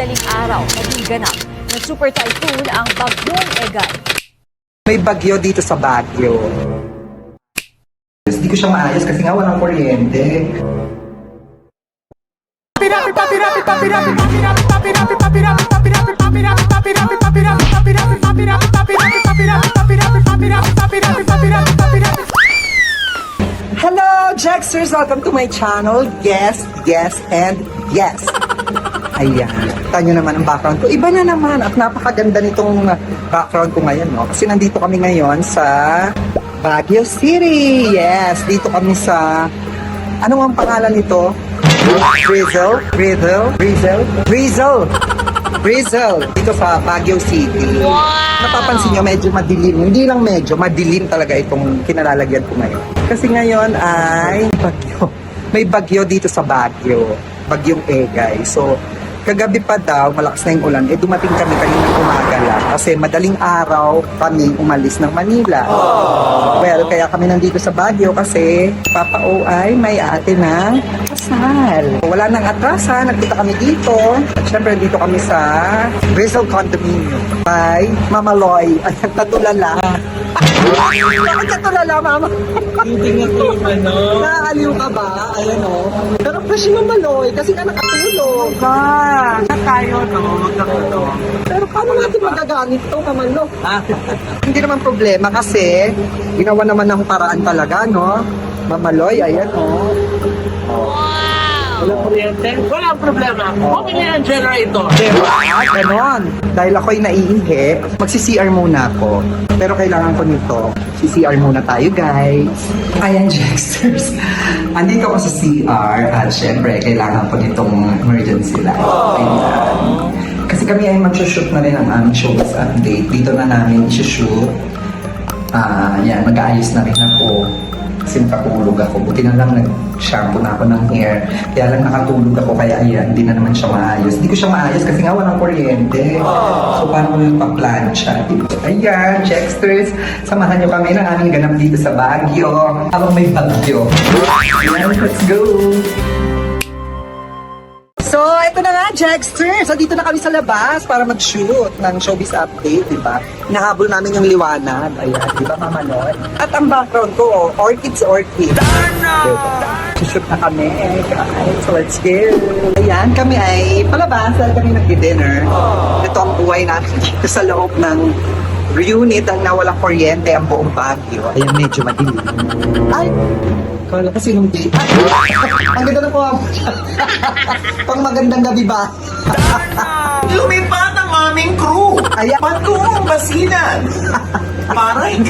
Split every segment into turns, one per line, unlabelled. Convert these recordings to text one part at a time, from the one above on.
madaling araw naging ganap na super typhoon ang Bagyong Egay.
May bagyo dito sa Baguio. Hindi ko siya maayos kasi nga walang kuryente. Hello, Jaxers! Welcome to my channel. Yes, yes, and yes. Ayan. Kita nyo naman ang background ko. Iba na naman at napakaganda nitong background ko ngayon, no? Kasi nandito kami ngayon sa Baguio City. Yes, dito kami sa... Ano ang pangalan nito? Rizal. Dito sa Baguio City. Napapansin nyo, medyo madilim. Hindi lang medyo, madilim talaga itong kinalalagyan ko ngayon. Kasi ngayon ay bagyo. May bagyo dito sa Baguio. Bagyong Egay. So, kagabi pa daw, malakas na yung ulan, dumating kami kaninang umaga lang. Kasi madaling araw kami umalis ng Manila. Well, kaya kami nandito sa Baguio kasi Papa O ay may ate ng kasal. Wala nang atrasan, nagpunta kami dito. At syempre dito kami sa Rizal Condominium by Mama Loy. Ay, tatulala. Bakit tatulala, Mama?
Hindi nga po yung ano.
Naaliw ka ba? Ayan o. Pero fresh yung Mama Loy kasi ka nakatulog.
Sa tayo, no? Magkakito.
Pero paano natin magagamit ito, Mama Loy? Hindi naman problema kasi ginawa naman ng paraan talaga, no? Mama Loy, ayan o.
Walang kuryente? Walang problema. Okay na yung generator.
Diba? Ganon. Dahil ako'y naiihi, magsi-CR muna ako. Pero kailangan ko nito. Si-CR muna tayo, guys. Ayan, Jaxers. Andito ako sa CR at syempre, kailangan ko nitong emergency light. Ayan. Kasi kami ay mag-shoot na rin ang aming showbiz update. Dito na namin i-shoot. Yan, mag-aayos na rin ako. Kasi nakatulog ako. Buti na lang nag-shampoo na ako ng hair. Kaya lang nakatulog ako. Kaya ayan, hindi na naman siya maayos. Hindi ko siya maayos kasi nga walang kuryente. So, paano ko yung pa-plancha? Ayan, Jaxters. Samahan niyo kami ng aming ganap dito sa Baguio. Habang may bagyo. Ayan, let's go! So, ito na nga, Jaxter. So, dito na kami sa labas para mag-shoot ng showbiz update, di ba? Nahabol namin yung liwanag. Ayan, di ba, Mama Loy? At ang background ko, orchids. Diba? Shoot na kami, guys. So, let's go. Ayan, kami ay palabas dahil kami nag-dinner. Ito ang buhay namin dito sa loob ng unit ang nawalang kuryente ang buong Baguio. Ayan, medyo madilim. Ay! Kala kasi nung di... Ang ganda na po ako. Pang magandang gabi ba?
Lumipat ang aming crew.
Ayan.
Pagkuhong basinan. Para hindi.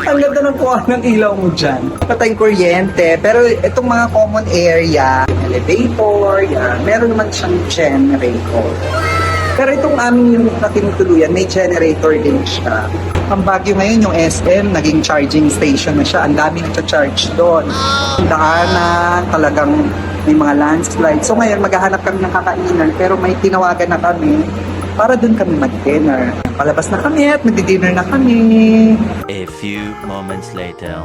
Ang ganda ng kuha ng ilaw mo dyan. Patay kuryente. Pero itong mga common area, elevator, yan, meron naman siyang generator. Pero itong aming unit na tinutuluyan, may generator din siya. Ang Baguio ngayon, yung SM, naging charging station na siya. Ang dami nagcha-charge doon. Daanan, talagang may mga landslide. So ngayon, maghahanap kami ng kakainan, pero may tinawagan na kami para doon kami mag-dinner. Palabas na kami at mag-dinner na kami.
A few moments later.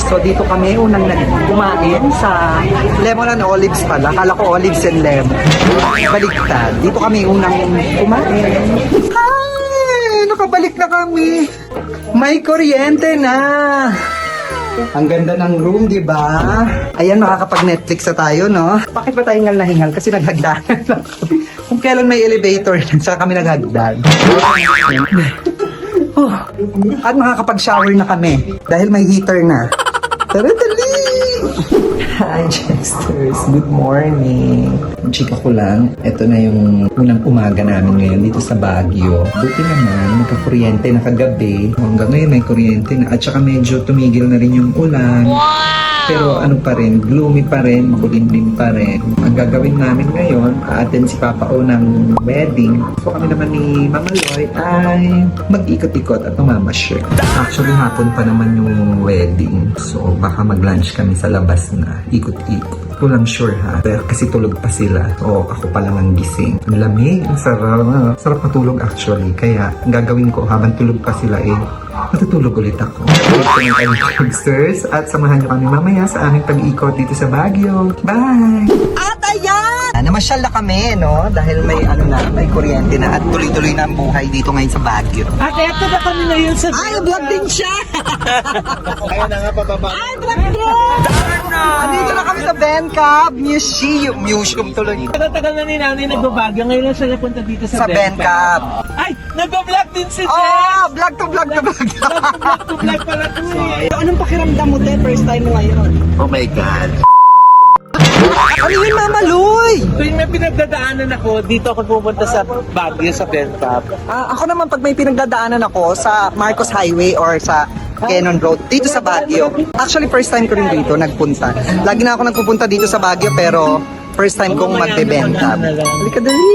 So dito kami unang kumain sa lemon and olives pala. Kala ko olives and lemon. Baliktad. Dito kami unang kumain. Ay! Nakabalik na kami. May kuryente na. Ang ganda ng room, di ba? Ayan, makakapag-Netflix na tayo, no? Bakit ba tayo hingal na hingal? Kasi naghagdanan lang kami. Kung kailan may elevator, saka kami naghagdan. At makakapag-shower na kami dahil may heater na. Tara, dali! Hi, Jaxters. Good morning. Chika ko lang, ito na yung unang umaga namin ngayon dito sa Baguio. Buti naman, nagka-kuryente na kagabi. Hanggang ngayon may kuryente na. At saka medyo tumigil na rin yung ulan. Pero ano pa rin, gloomy pa rin, makulimlim pa rin. Ang gagawin namin ngayon, a-attend si Papa O ng wedding. So kami naman ni Mama Loy ay mag-ikot-ikot at mamamasyal. Actually, hapon pa naman yung wedding. So baka mag-lunch kami sa labas na, ikot-ikot. ko lang sure ha. Kasi tulog pa sila. O ako pa lang ang gising. Ang lamig. Ang sarap. Sarap matulog actually. Kaya ang gagawin ko habang tulog pa sila matutulog ulit ako. Sirs, at samahan niyo kami mamaya sa aming pag-ikot dito sa Baguio. Bye! At ayan! Namasyal na kami, no? Dahil may kuryente na at tuloy-tuloy na ang buhay dito ngayon sa Baguio.
At eto na kami ngayon sa...
Ay, vlog din siya!
Kaya na nga pababa.
Ay, vlog din! Andito na kami sa Bencab Museum. Museum tuloy.
Tagal na ni Nanay nagbabagyo. Ngayon lang siya napunta dito
Sa
sa
Bencab.
Ay, nagbablog din si Jess!
Oh, vlog to vlog to vlog.
Vlog pala to eh.
Anong pakiramdam mo, te? First time mo ngayon.
Oh my God.
Ano yun, Mama Luy?
Tuwing may pinagdadaanan ako, dito ako pupunta sa Baguio, sa Bencab.
Ako naman pag may pinagdadaanan ako sa Marcos Highway or sa Quezon Road, dito sa Baguio. Actually, first time ko rin dito nagpunta. Lagi na ako nagpupunta dito sa Baguio pero first time kong magbe-Bencab. Halika dali.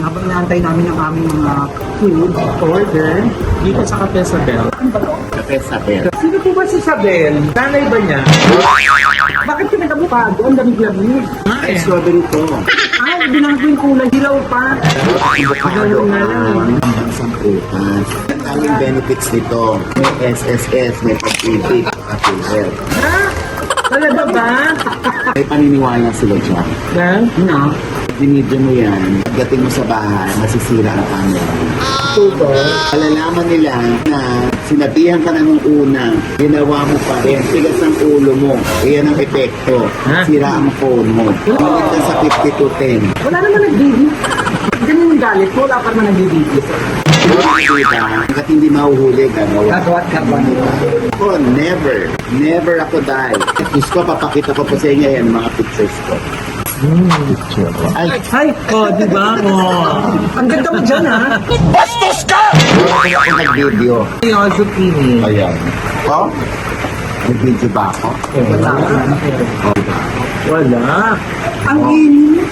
Habang inaantay namin ang aming mga food order
Dito sa Cafe Sabel.
Kape sabi.
Sino po ba si Sabel? Nanay ba niya?
Bakit ka nag-abukado? Ang lamig-lamig.
Ay, strawberry to.
Ay, binago yung kulay. Hilaw pa.
Avocado ang bansang prutas. Ang daming benefits nito. May SSS, may pag-ibig, at health.
Talaga ba?
May paniniwala sila dyan.
Na?
No. Dinidyo mo yan, pagdating mo sa bahay, masisira ang camera.
Tubo?
Alalaman nila na sinabihan ka na nung una, ginawa mo pa rin, tigas ang ulo mo. Iyan ang epekto. Sira ang phone mo. Balik ka sa 50-10.
Wala naman nag-video. Ganyan yung galit ko. Wala pa naman nag-video.
Diba? Hanggat hindi mahuhuli, gagawa.
Gagawa.
Oh, never. Never ako dahil. Diyos ko, papakita ko po sa inyo yan, mga pictures ko. Ay,
Ay! Oh, di ba? Oh.
Ang ganda mo dyan, ha?
hindi ako nag-video.
Yung zucchini.
Ayan. Oh? Nag-video ba ako?
Wala.
Ang init.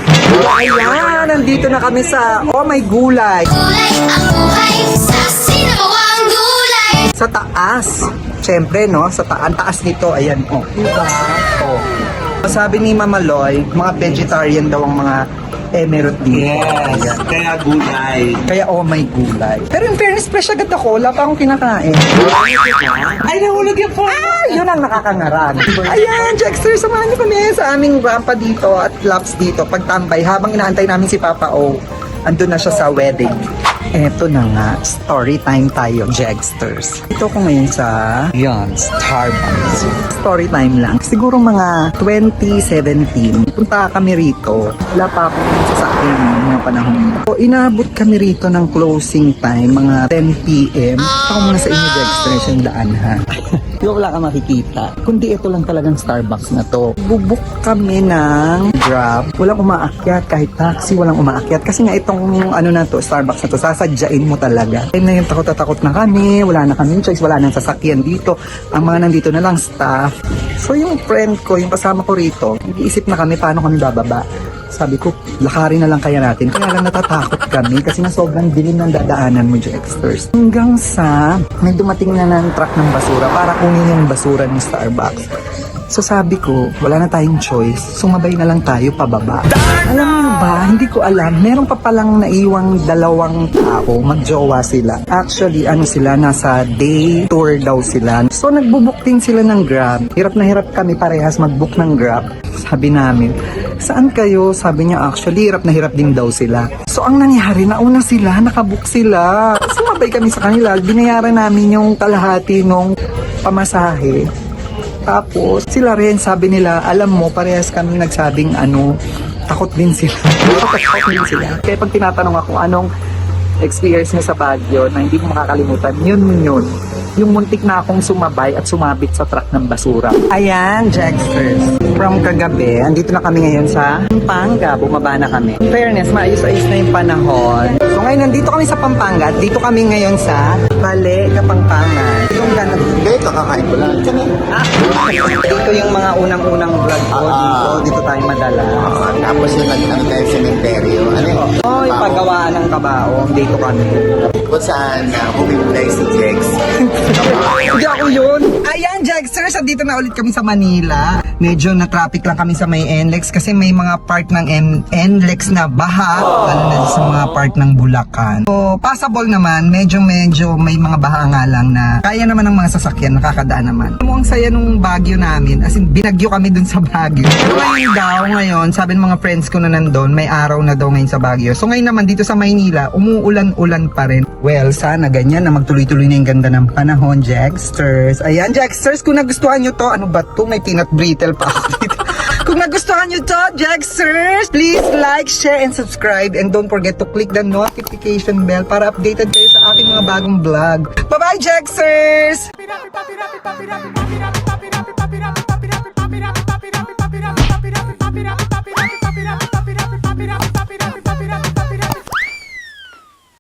Ayan, nandito na kami sa Oh My Gulay.
Gulay ang buhay sa sinawang gulay.
Sa taas. Siyempre, no? Sa taas nito. Ayan, oh. Diba? Oh. Sabi ni Mama Loy, mga vegetarian daw ang mga emerald dito. Ayan.
Kaya gulay.
Kaya oh my gulay. Pero in fairness, fresh agad ako. Wala pa akong kinakain.
Ay, nahulog yung phone.
Yun ang nakakangarang. Ayan, Jackster, samahan niyo kami sa aming rampa dito at laps dito. Pagtambay, habang inaantay namin si Papa O, andun na siya sa wedding. Eto na nga, story time tayo, Jagsters. Ito ko ngayon sa, Starbucks. Story time lang. Siguro mga 2017, punta kami rito. Wala pa akong sasakyan ng mga panahon. So, inabot kami rito ng closing time, mga 10 p.m. Ako muna sa inyo, Jagsters, yung daan ha. Di ba wala ka makikita? Kundi ito lang talagang Starbucks na to. Bubuk kami ng Grab. Walang umaakyat, kahit taxi, walang umaakyat. Kasi nga itong Starbucks na to, sasadyain mo talaga. Time na yun, takot na kami, wala na kaming choice, wala nang sasakyan dito. Ang mga nandito na lang, staff. So yung friend ko, yung kasama ko rito, nag-iisip na kami paano kami bababa. Sabi ko, lakarin na lang kaya natin. Kaya lang natatakot kami kasi na sobrang dilim ng dadaanan mo, Jexters. Hanggang sa may dumating na ng truck ng basura para kunin yung basura ng Starbucks. So sabi ko, wala na tayong choice. Sumabay na lang tayo pababa. Alam mo ba, hindi ko alam. Meron pa palang naiwang dalawang tao. Magjowa sila. Actually, sila, nasa day tour daw sila. So nagbubuk din sila ng Grab. Hirap na hirap kami parehas magbook ng Grab. Sabi namin, saan kayo? Sabi niya, actually, hirap na hirap din daw sila. So ang nangyari, nauna sila, nakabook sila. Sumabay kami sa kanila. Binayaran namin yung kalahati nung pamasahe. Tapos, sila rin, sabi nila, alam mo, parehas kami nagsabing takot din sila. Takot din sila. Kaya pag tinatanong ako, experience niya sa Baguio na hindi ko makakalimutan, yun. Yung muntik na akong sumabay at sumabit sa truck ng basura. Ayan, Jacksters. From kagabi, andito na kami ngayon sa Pampanga. Bumaba na kami. In fairness, maayos-ayos na yung panahon. So ngayon, nandito kami sa Pampanga. At dito kami ngayon sa Bale, Kapampangan. Yung ganun.
Dito, kakain ko lang.
Dito yung mga unang-unang vlog ko. Dito tayo madala.
Tapos yung nag-ano tayo cementerio. Ano yun?
Oh, yung paggawaan ng kabaong. Dito kami.
Kung saan humimulay si Jex.
Hindi ako yun. Ayan, Jacksters, andito na ulit kami sa Manila. Medyo na-traffic lang kami sa may NLEX kasi may mga part ng NLEX na baha, lalo na sa mga part ng Bulacan. So, passable naman. Medyo may mga baha nga lang na kaya naman ng mga sasakyan, nakakadaan naman. Ang saya nung Baguio namin, as in, binagyo kami dun sa Baguio. So, ngayon, sabi ng mga friends ko na nandun, may araw na daw ngayon sa Baguio. So, ngayon naman, dito sa Maynila, umuulan-ulan pa rin. Well, sana ganyan na magtuloy-tuloy na yung ganda ng panahon, Jacksters. Ayan, Jacksters, kung nagustuhan nyo to, ano ba to? May peanut brittle pa ako dito. Kung nagustuhan nyo to, Jacksters, please like, share, and subscribe. And don't forget to click the notification bell para updated kayo sa aking mga bagong vlog. Bye-bye, Jacksters!